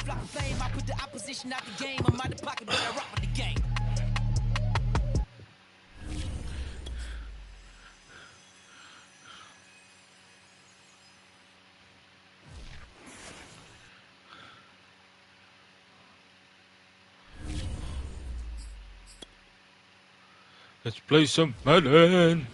flop of fame. I put the opposition out the game. I'm out the pocket, but I rock with the game. Let's play some Madden.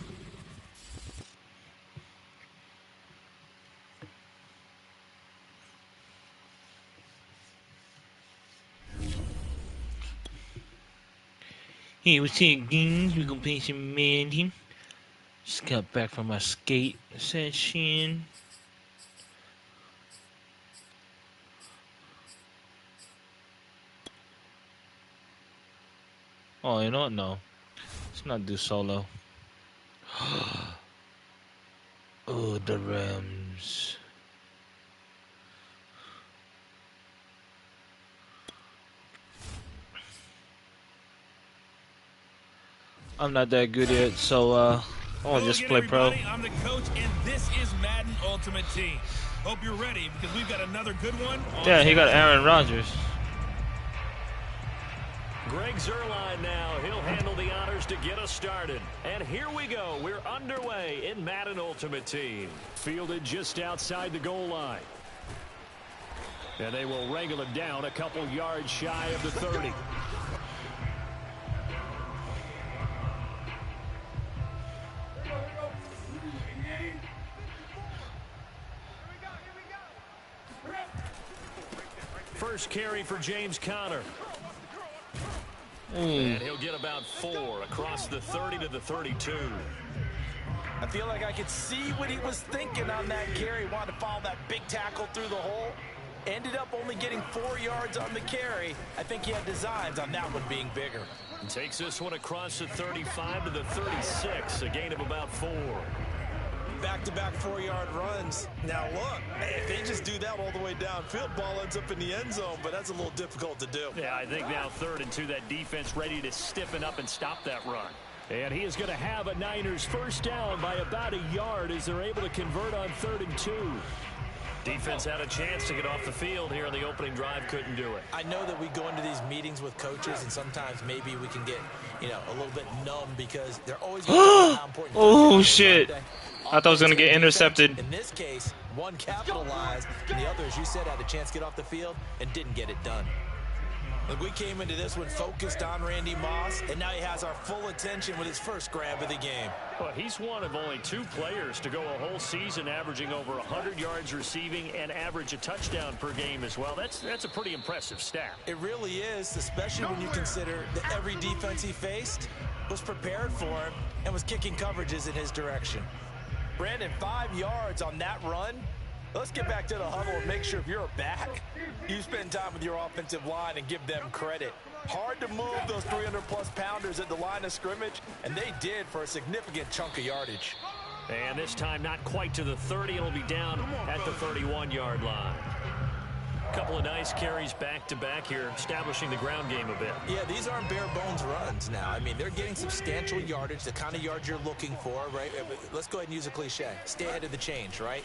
Hey, what's up, games? We're gonna play some Madden. Just got back from my skate session. Oh, you know what? No. Let's not do solo. Oh, the Rams. I'm not that good yet, so I want to just play pro. I'm the coach, and this is Madden Ultimate Team. Hope you're ready because we've got another good one. Yeah, he got Aaron Rodgers. Greg Zuerlein now. He'll handle the honors to get us started. And here we go. We're underway in Madden Ultimate Team. Fielded just outside the goal line. And they will wrangle him down a couple yards shy of the 30. First carry for James Conner. And he'll get about 4 across the 30 to the 32. I feel like I could see what he was thinking on that carry. Wanted to follow that big tackle through the hole. Ended up only getting 4 yards on the carry. I think he had designs on that one being bigger. And takes this one across the 35 to the 36, a gain of about 4. Back-to-back 4-yard runs. Now look, if they just do that all the way downfield, ball ends up in the end zone, but that's a little difficult to do. Yeah, I think now 3rd and 2, that defense ready to stiffen up and stop that run. And he is going to have a Niners first down by about a yard as they're able to convert on 3rd and 2. Defense had a chance to get off the field here on the opening drive, couldn't do it. I know that we go into these meetings with coaches, and sometimes maybe we can get, a little bit numb because they're always going to be how important. Oh, shit. I thought I was going to get intercepted. In this case, one capitalized, and the other, as you said, had a chance to get off the field and didn't get it done. Look, we came into this one focused on Randy Moss, and now he has our full attention with his first grab of the game. Well, he's one of only 2 players to go a whole season averaging over 100 yards receiving and average a touchdown per game as well. That's a pretty impressive stat. It really is, especially when you consider that every defense he faced was prepared for him and was kicking coverages in his direction. Brandon, 5 yards on that run. Let's get back to the huddle and make sure if you're a back, you spend time with your offensive line and give them credit. Hard to move those 300-plus pounders at the line of scrimmage, and they did for a significant chunk of yardage. And this time not quite to the 30. It'll be down at the 31-yard line. Couple of nice carries back-to-back here, establishing the ground game a bit. Yeah, these aren't bare-bones runs now. I mean, they're getting substantial yardage, the kind of yards you're looking for, right? Let's go ahead and use a cliche. Stay ahead of the change, right?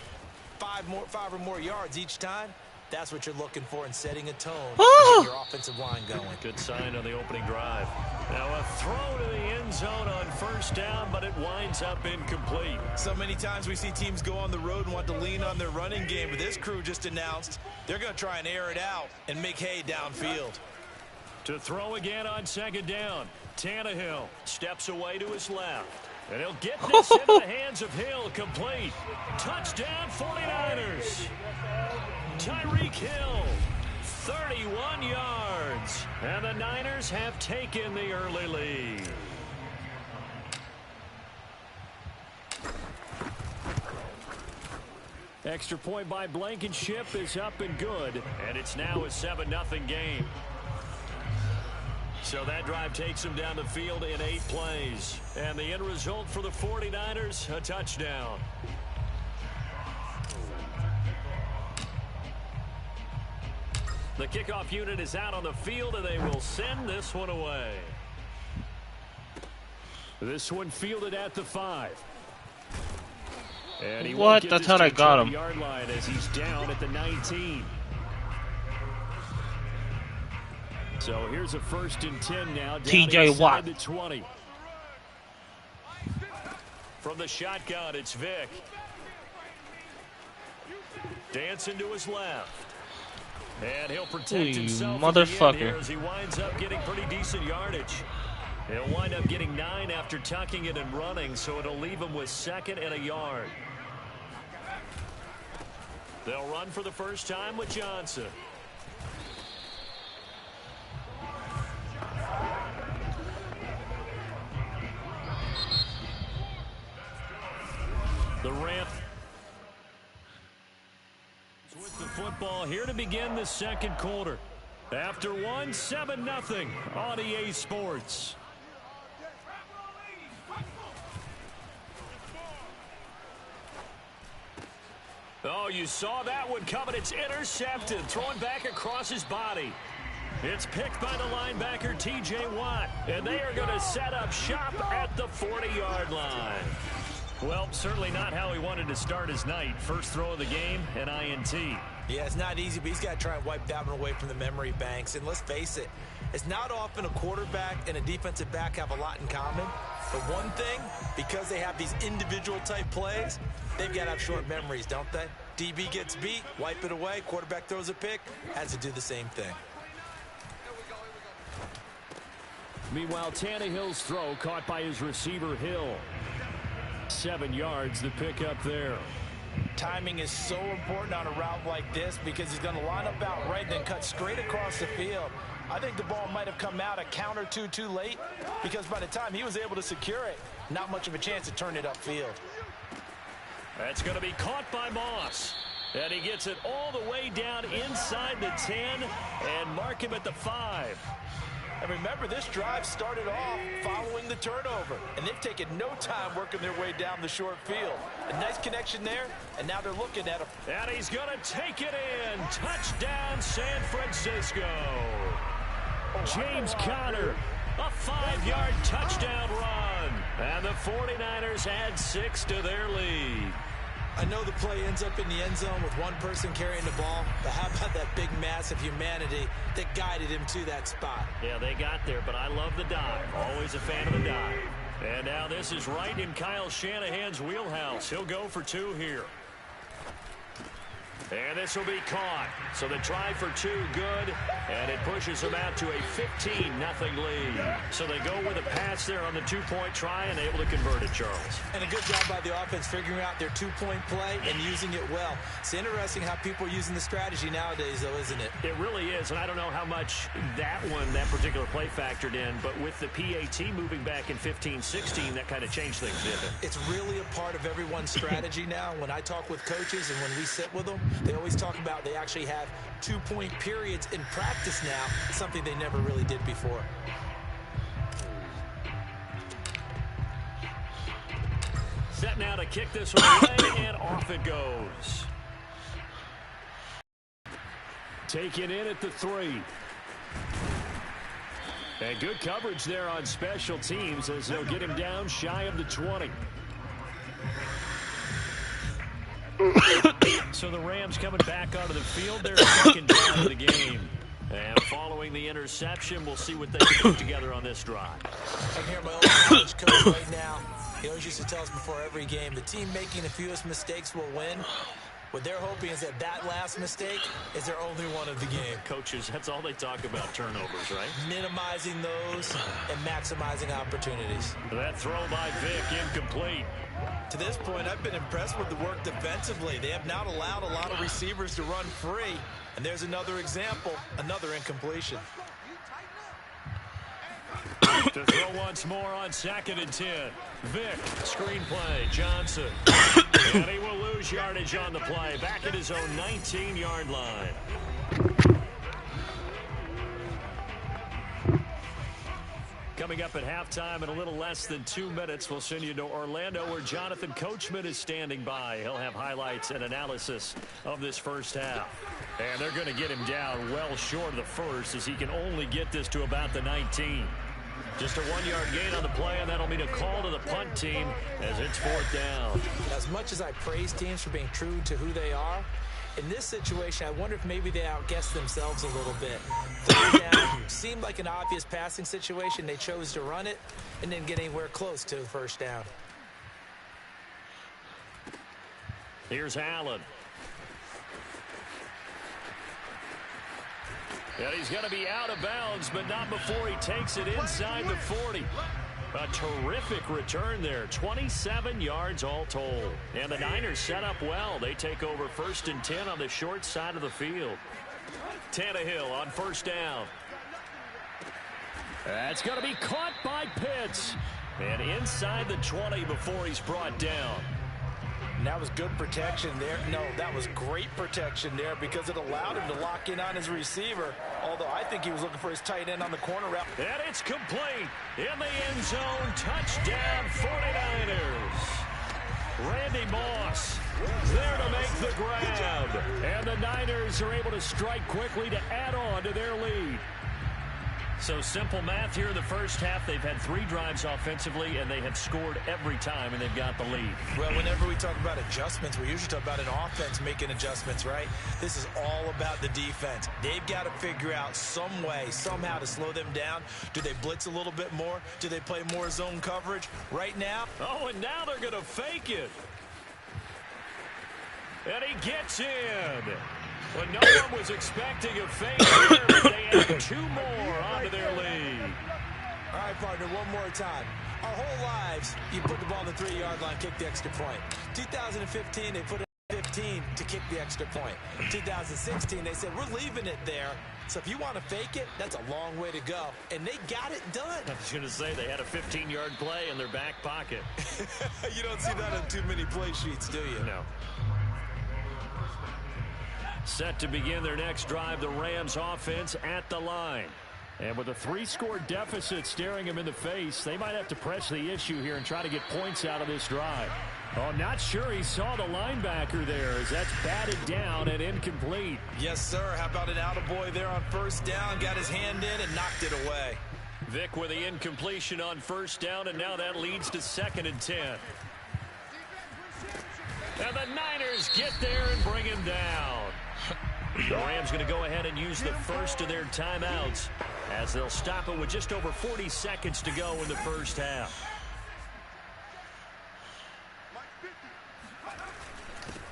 5 or more yards each time. That's what you're looking for in setting a tone to get your offensive line going. Good sign on the opening drive. Now a throw to the end zone on first down, but it winds up incomplete. So many times we see teams go on the road and want to lean on their running game, but this crew just announced they're going to try and air it out and make hay downfield. To throw again on 2nd down, Tannehill steps away to his left. And he'll get this into the hands of Hill, complete. Touchdown 49ers. Tyreek Hill, 31 yards. And the Niners have taken the early lead. Extra point by Blankenship is up and good. And it's now a 7-0 game. So that drive takes them down the field in 8 plays. And the end result for the 49ers, a touchdown. The kickoff unit is out on the field, and they will send this one away. This one fielded at the 5. And he what? That's how I got him. Yard line as he's down at the 19. So here's a 1st and 10 now. TJ Watt. The 20. From the shotgun, it's Vick. Dancing to his left. And he'll protect himself motherfucker. as he winds up getting pretty decent yardage. He'll wind up getting 9 after tucking it and running, so it'll leave him with 2nd and a yard. They'll run for the first time with Johnson. The ramp with the football here to begin the 2nd quarter. After 1, 7-0 on EA Sports. Oh, you saw that one coming. It's intercepted, thrown back across his body. It's picked by the linebacker, TJ Watt, and they are going to set up shop at the 40-yard line. Well, certainly not how he wanted to start his night. First throw of the game, an INT. Yeah, it's not easy, but he's got to try and wipe that one away from the memory banks. And let's face it, it's not often a quarterback and a defensive back have a lot in common. But one thing, because they have these individual type plays, they've got to have short memories, don't they? DB gets beat, wipe it away, quarterback throws a pick, has to do the same thing. Meanwhile, Tannehill's throw caught by his receiver, Hill. 7 yards, the pickup there. Timing is so important on a route like this because he's going to line up out right and then cut straight across the field. I think the ball might have come out a count or two too late because by the time he was able to secure it, not much of a chance to turn it upfield. That's going to be caught by Moss. And he gets it all the way down inside the 10 and mark him at the 5. And remember, this drive started off following the turnover. And they've taken no time working their way down the short field. A nice connection there, and now they're looking at him. And he's going to take it in. Touchdown, San Francisco. James Conner, a 5-yard touchdown run. And the 49ers add 6 to their lead. I know the play ends up in the end zone with one person carrying the ball, but how about that big mass of humanity that guided him to that spot? Yeah, they got there, but I love the dive. Always a fan of the dive. And now this is right in Kyle Shanahan's wheelhouse. He'll go for 2 here. And this will be caught. So the try for 2, good. And it pushes them out to a 15-0 lead. So they go with a pass there on the 2-point try and able to convert it, Charles. And a good job by the offense figuring out their 2-point play and using it well. It's interesting how people are using the strategy nowadays, though, isn't it? It really is. And I don't know how much that particular play factored in. But with the PAT moving back in 15-16, that kind of changed things, didn't it? It's really a part of everyone's strategy now. When I talk with coaches and when we sit with them, they always talk about they actually have 2-point periods in practice now, something they never really did before. Set now to kick this one away, and off it goes. Taken in at the 3. And good coverage there on special teams as they'll get him down shy of the 20. So the Rams coming back onto the field. They're second down of the game. And following the interception, we'll see what they can put together on this drive. I'm here, my old college coach right now. He always used to tell us before every game, the team making the fewest mistakes will win. What they're hoping is that last mistake is their only one of the game. Coaches, that's all they talk about, turnovers, right? Minimizing those and maximizing opportunities. That throw by Vick, incomplete. To this point, I've been impressed with the work defensively. They have not allowed a lot of receivers to run free. And there's another example, another incompletion. To throw once more on 2nd and 10. Vick, screen play, Johnson. And he will lose yardage on the play. Back at his own 19-yard line. Coming up at halftime in a little less than 2 minutes, we'll send you to Orlando where Jonathan Coachman is standing by. He'll have highlights and analysis of this first half. And they're going to get him down well short of the first as he can only get this to about the 19. Just a 1-yard gain on the play, and that'll mean a call to the punt team as it's 4th down. As much as I praise teams for being true to who they are, In this situation, I wonder if maybe they outguessed themselves a little bit. Third down seemed like an obvious passing situation. They chose to run it and didn't get anywhere close to first down. Here's Allen. And he's going to be out of bounds, but not before he takes it inside the 40. A terrific return there, 27 yards all told. And the Niners set up well. They take over 1st and 10 on the short side of the field. Tannehill on first down. That's going to be caught by Pitts. And inside the 20 before he's brought down. And that was good protection there. No, that was great protection there because it allowed him to lock in on his receiver. Although I think he was looking for his tight end on the corner route. And it's complete. In the end zone, touchdown 49ers. Randy Moss there to make the grab. And the Niners are able to strike quickly to add on to their lead. So simple math here in the first half. They've had 3 drives offensively, and they have scored every time, and they've got the lead. Well, whenever we talk about adjustments, we usually talk about an offense making adjustments, right? This is all about the defense. They've got to figure out some way, somehow to slow them down. Do they blitz a little bit more? Do they play more zone coverage? Right now. Oh, and now they're going to fake it. And he gets in. Well, no one was expecting a fake here, but they add 2 more onto their lead. All right, partner, one more time. Our whole lives, you put the ball on the 3-yard line, kick the extra point. 2015, they put it 15 to kick the extra point. 2016, they said, we're leaving it there. So if you want to fake it, that's a long way to go. And they got it done. I was going to say, they had a 15-yard play in their back pocket. You don't see that on too many play sheets, do you? No. Set to begin their next drive, the Rams offense at the line. And with a 3-score deficit staring them in the face, they might have to press the issue here and try to get points out of this drive. Oh, not sure he saw the linebacker there as that's batted down and incomplete. Yes, sir. How about an attaboy there on first down? Got his hand in and knocked it away. Vic with the incompletion on first down, and now that leads to 2nd and 10. And the Niners get there and bring him down. The Rams going to go ahead and use the first of their timeouts as they'll stop it with just over 40 seconds to go in the first half.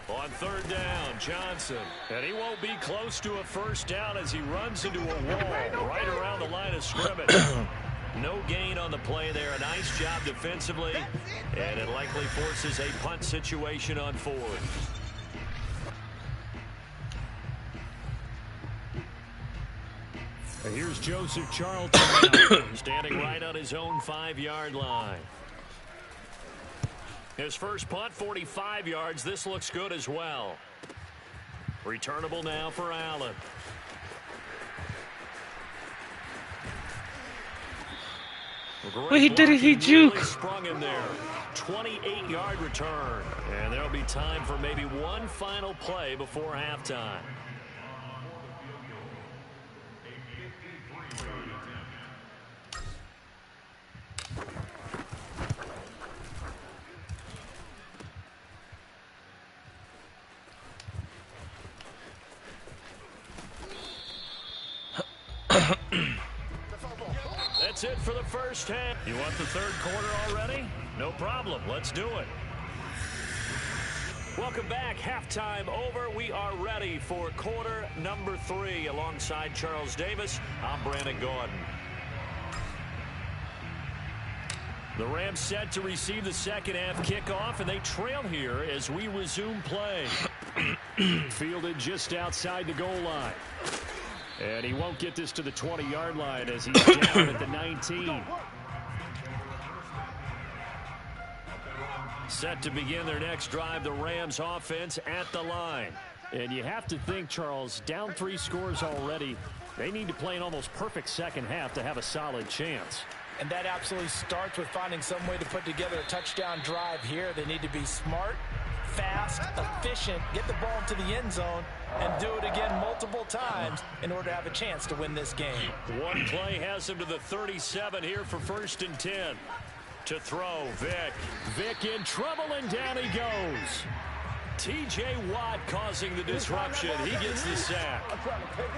On 3rd down, Johnson. And he won't be close to a first down as he runs into a wall right around the line of scrimmage. No gain on the play there. A nice job defensively. And it likely forces a punt situation on 4th. Here's Joseph Charlton standing right on his own 5-yard line. His first punt, 45 yards. This looks good as well. Returnable now for Allen. Wait, he did it. He juke. Really sprung in there. 28-yard return. And there'll be time for maybe one final play before halftime. That's it for the first half. You want the 3rd quarter already? No problem. Let's do it. Welcome back. Halftime over. We are ready for quarter number 3. Alongside Charles Davis, I'm Brandon Gordon. The Rams set to receive the second half kickoff, and they trail here as we resume play. Fielded just outside the goal line. And he won't get this to the 20-yard line as he's down at the 19. Set to begin their next drive, the Rams offense at the line. And you have to think, Charles, down 3 scores already. They need to play an almost perfect second half to have a solid chance. And that absolutely starts with finding some way to put together a touchdown drive here. They need to be smart, fast, efficient, get the ball into the end zone, and do it again multiple times in order to have a chance to win this game. One play has him to the 37 here for 1st and 10. To throw, Vic. Vic in trouble, and down he goes. T.J. Watt causing the disruption. He gets the sack.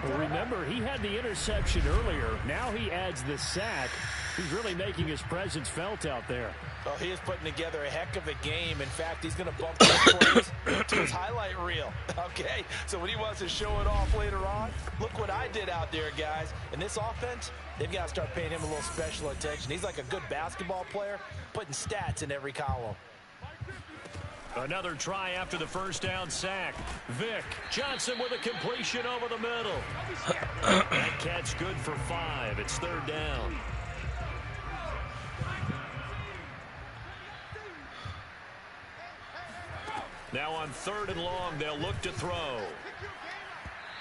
Well, remember, he had the interception earlier. Now he adds the sack. He's really making his presence felt out there. Oh, he is putting together a heck of a game. In fact, he's going to bump those plays to his highlight reel. Okay, so when he wants to show it off later on, look what I did out there, guys. In this offense, they've got to start paying him a little special attention. He's like a good basketball player, putting stats in every column. Another try after the first down sack. Vic Johnson with a completion over the middle. That catch good for 5. It's 3rd down. Now on 3rd and long, they'll look to throw.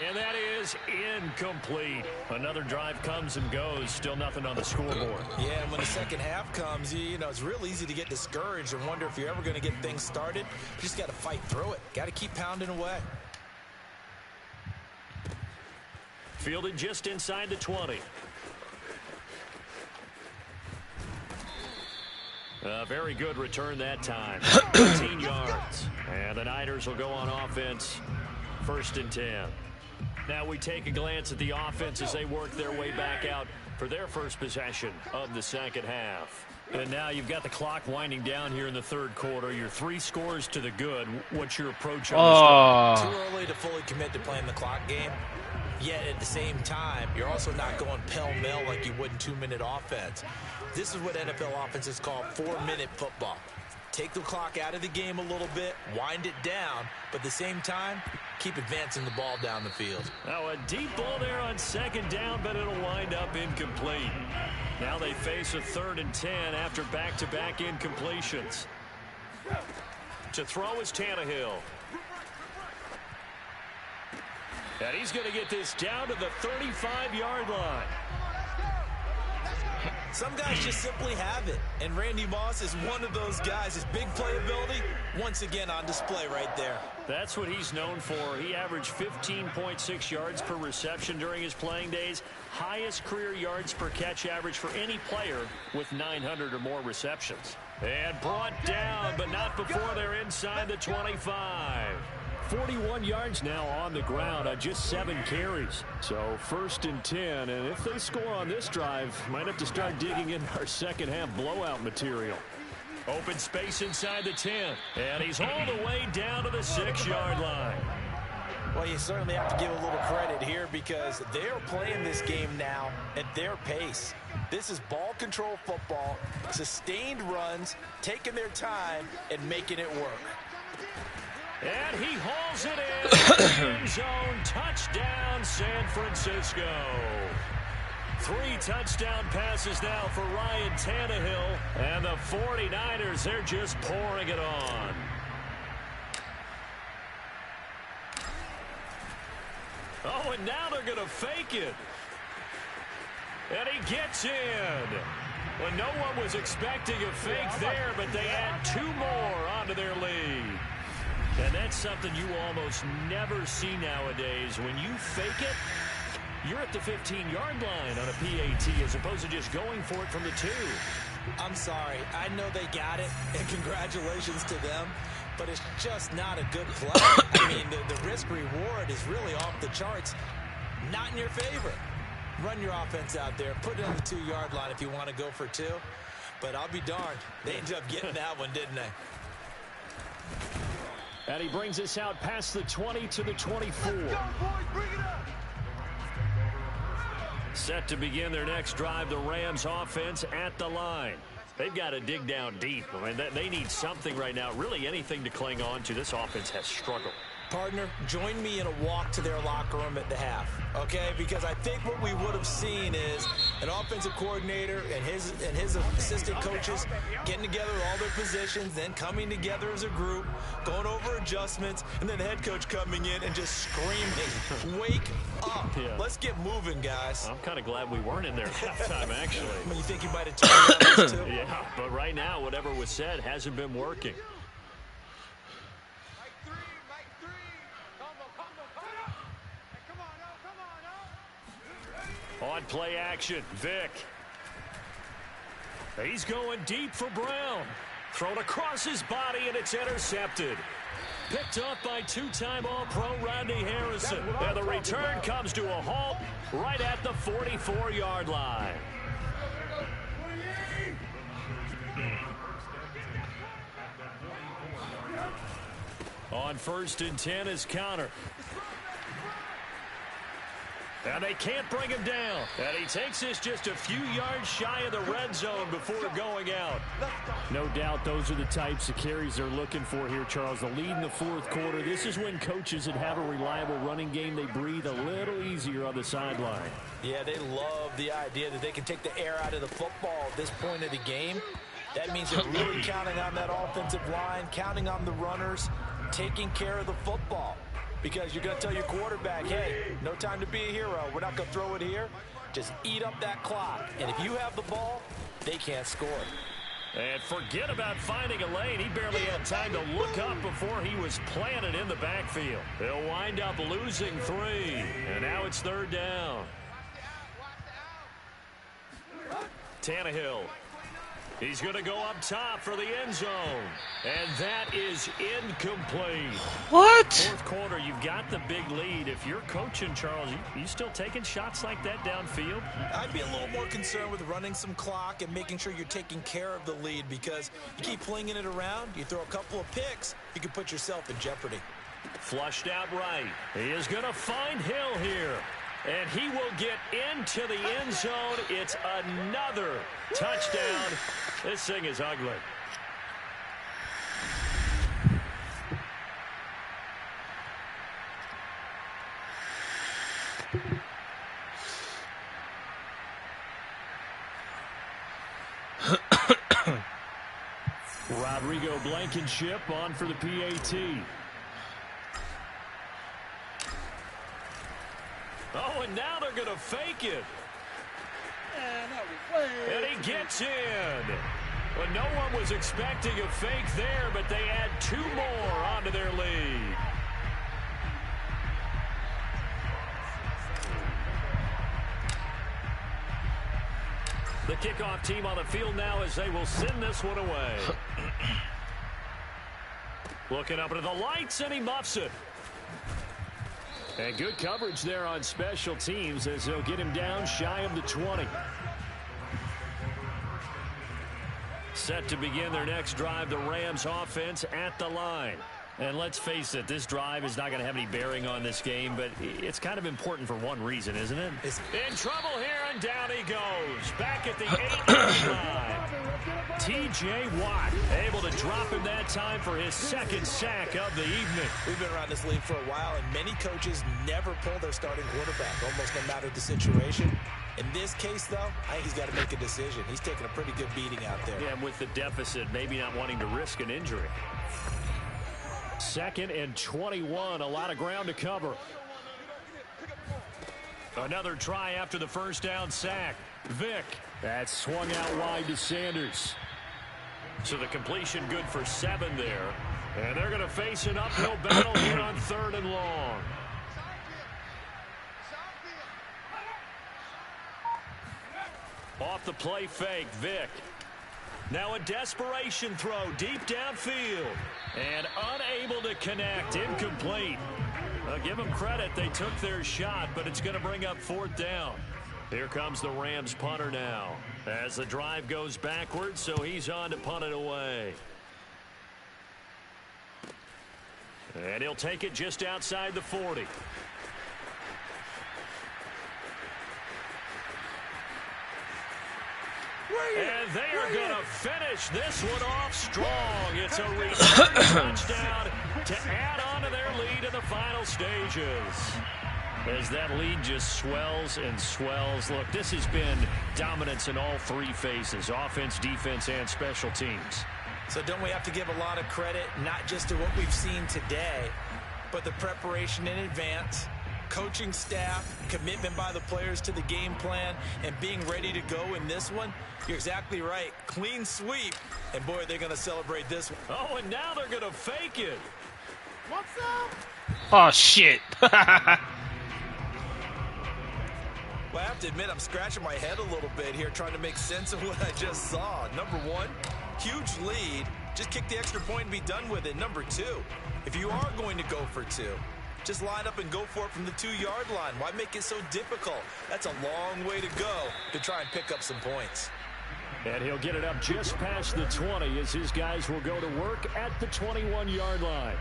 And that is incomplete. Another drive comes and goes. Still nothing on the scoreboard. Yeah, and when the second half comes, you know, it's real easy to get discouraged and wonder if you're ever going to get things started. You just got to fight through it. Got to keep pounding away. Fielded just inside the 20. A very good return that time. 15 yards. And the Niners will go on offense. 1st and 10. Now we take a glance at the offense as they work their way back out for their first possession of the second half. And now you've got the clock winding down here in the 3rd quarter. You're 3 scores to the good. What's your approach on this? Too early to fully commit to playing the clock game. Yet at the same time, you're also not going pell-mell like you would in 2-minute offense. This is what NFL offenses call 4-minute football. Take the clock out of the game a little bit, wind it down, but at the same time, keep advancing the ball down the field. Now a deep ball there on 2nd down, but it'll wind up incomplete. Now they face a 3rd and 10 after back-to-back incompletions. To throw is Tannehill. And he's going to get this down to the 35-yard line. Some guys just simply have it, and Randy Moss is one of those guys. His big playability, once again on display right there. That's what he's known for. He averaged 15.6 yards per reception during his playing days. Highest career yards per catch average for any player with 900 or more receptions. And brought down, but not before they're inside the 25. 41 yards now on the ground on just 7 carries. So 1st and 10, and if they score on this drive, might have to start digging in our second half blowout material. Open space inside the 10, and he's all the way down to the 6-yard line. Well, you certainly have to give a little credit here because they're playing this game now at their pace. This is ball control football, sustained runs, taking their time and making it work. And he hauls it in. End zone touchdown, San Francisco. 3 touchdown passes now for Ryan Tannehill. And the 49ers, they're just pouring it on. Oh, and now they're going to fake it. And he gets in. Well, no one was expecting a fake there, but they add 2 more onto their lead. And that's something you almost never see nowadays. When you fake it, you're at the 15-yard line on a PAT as opposed to just going for it from the 2. I'm sorry. I know they got it, and congratulations to them, but it's just not a good play. I mean, the risk-reward is really off the charts. Not in your favor. Run your offense out there. Put it on the 2-yard line if you want to go for 2. But I'll be darned. They ended up getting that one, didn't they? And he brings us out past the 20 to the 24. Set to begin their next drive, the Rams offense at the line. They've got to dig down deep. I mean, they need something right now, really anything to cling on to. This offense has struggled. Partner, join me in a walk to their locker room at the half, okay? Because I think what we would have seen is an offensive coordinator and his assistant coaches getting together all their positions, then coming together as a group, going over adjustments, and then the head coach coming in and just screaming, wake up. Yeah. Let's get moving, guys. I'm kind of glad we weren't in there at halftime, actually. I mean, you think you might have turned down those 2? Yeah, but right now, whatever was said hasn't been working. On play action, Vic. He's going deep for Brown. Thrown across his body, and it's intercepted. picked off by two-time All-Pro Rodney Harrison. And the return comes to a halt right at the 44-yard line. On 1st and 10 is Connor. And they can't bring him down. And he takes this just a few yards shy of the red zone before going out. No doubt those are the types of carries they're looking for here, Charles. The lead in the fourth quarter. This is when coaches that have a reliable running game, they breathe a little easier on the sideline. Yeah, they love the idea that they can take the air out of the football at this point of the game. That means they're really counting on that offensive line, counting on the runners, taking care of the football. Because you're going to tell your quarterback, hey, no time to be a hero. We're not going to throw it here. Just eat up that clock. And if you have the ball, they can't score. And forget about finding a lane. He barely had time to look up before he was planted in the backfield. They'll wind up losing 3. And now it's 3rd down. Tannehill. He's going to go up top for the end zone. And that is incomplete. What? Fourth quarter, you've got the big lead. If you're coaching, Charles, you still taking shots like that downfield? I'd be a little more concerned with running some clock and making sure you're taking care of the lead, because you keep flinging it around, you throw a couple of picks, you can put yourself in jeopardy. Flushed out right. He is going to find Hill here. And he will get into the end zone. It's another touchdown. This thing is ugly. Rodrigo Blankenship on for the PAT. Oh, and now they're going to fake it. And he gets in. Well, no one was expecting a fake there, but they add 2 more onto their lead. The kickoff team on the field now as they will send this one away. Looking up into the lights, and he muffs it. And good coverage there on special teams as they'll get him down shy of the 20. Set to begin their next drive, the Rams offense at the line. And let's face it, this drive is not going to have any bearing on this game, but it's kind of important for one reason, isn't it? It's in trouble here, and down he goes. Back at the 8-yard line. T.J. Watt able to drop him that time for his 2nd sack of the evening. We've been around this league for a while, and many coaches never pull their starting quarterback, almost no matter the situation. In this case, though, I think he's got to make a decision. He's taking a pretty good beating out there. Yeah, and with the deficit, maybe not wanting to risk an injury. 2nd and 21, a lot of ground to cover. Another try after the first down sack. Vick, that swung out wide to Sanders. So the completion good for 7 there. And they're going to face an uphill battle here on 3rd and long. Off the play fake, Vick. Now a desperation throw deep downfield. And unable to connect. Incomplete. Give them credit. They took their shot, but it's going to bring up 4th down. Here comes the Rams punter now. As the drive goes backwards, so he's on to punt it away. And he'll take it just outside the 40. And they are going to finish this one off strong. It's a return touchdown to add on to their lead in the final stages. As that lead just swells and swells. Look, this has been dominance in all 3 phases, offense, defense, and special teams. So don't we have to give a lot of credit, not just to what we've seen today, but the preparation in advance, coaching staff, commitment by the players to the game plan, and being ready to go in this one? You're exactly right. Clean sweep, and boy, they're going to celebrate this one. Oh, and now they're going to fake it. What's up? Oh, shit. Well, I have to admit, I'm scratching my head a little bit here trying to make sense of what I just saw. Number 1, huge lead, just kick the extra point and be done with it. Number 2, if you are going to go for 2, just line up and go for it from the 2-yard line. Why make it so difficult? That's a long way to go to try and pick up some points. And he'll get it up just past the 20 as his guys will go to work at the 21-yard line.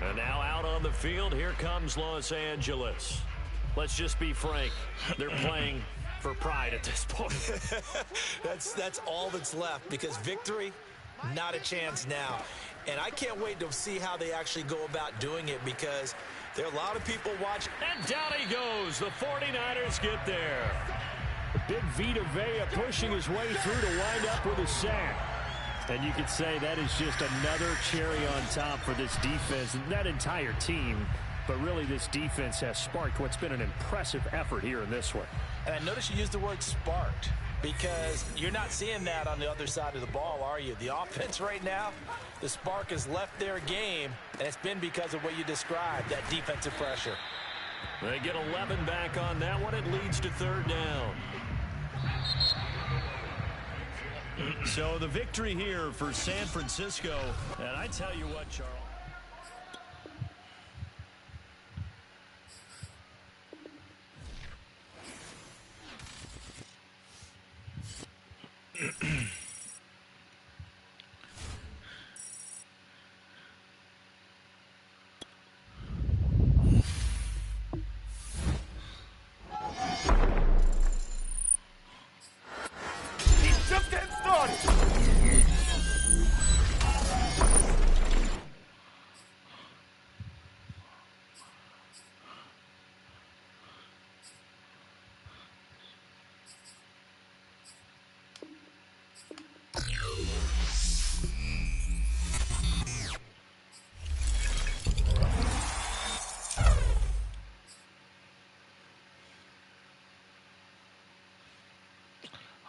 And now out on the field, here comes Los Angeles. Let's just be frank, they're playing for pride at this point. That's all that's left, because victory, not a chance now. And I can't wait to see how they actually go about doing it, because there are a lot of people watching. And down he goes. The 49ers get there. Big Vita Vea pushing his way through to wind up with a sack. And you could say that is just another cherry on top for this defense, that entire team. But really, this defense has sparked what's been an impressive effort here in this one. And I noticed you used the word sparked, because you're not seeing that on the other side of the ball, are you? The offense right now, the spark has left their game, and it's been because of what you described, that defensive pressure. They get 11 back on that one. It leads to 3rd down. So the victory here for San Francisco. And I tell you what, Charles.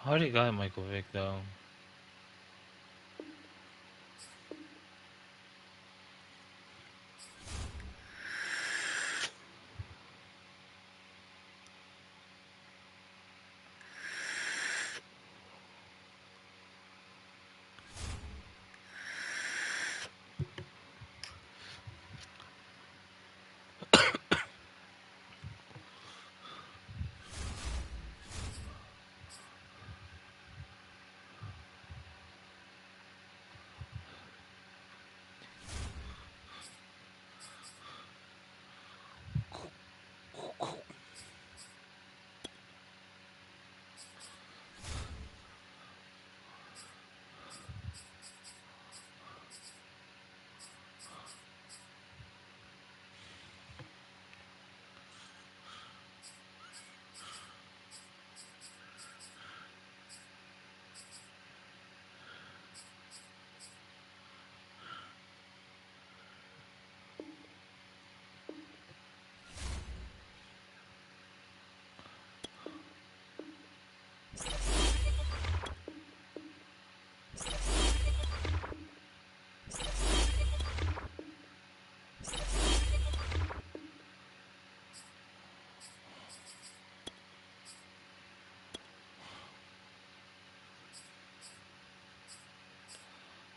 How did he got Michael Vick though?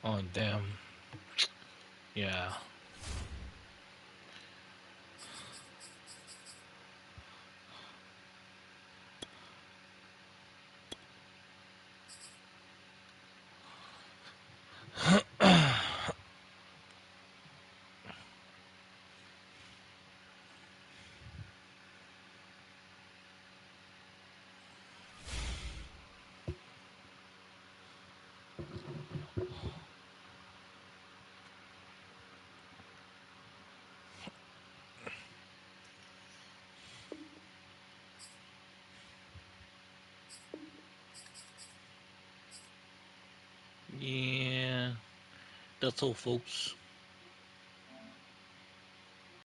Oh damn. Yeah. Yeah, that's all, folks.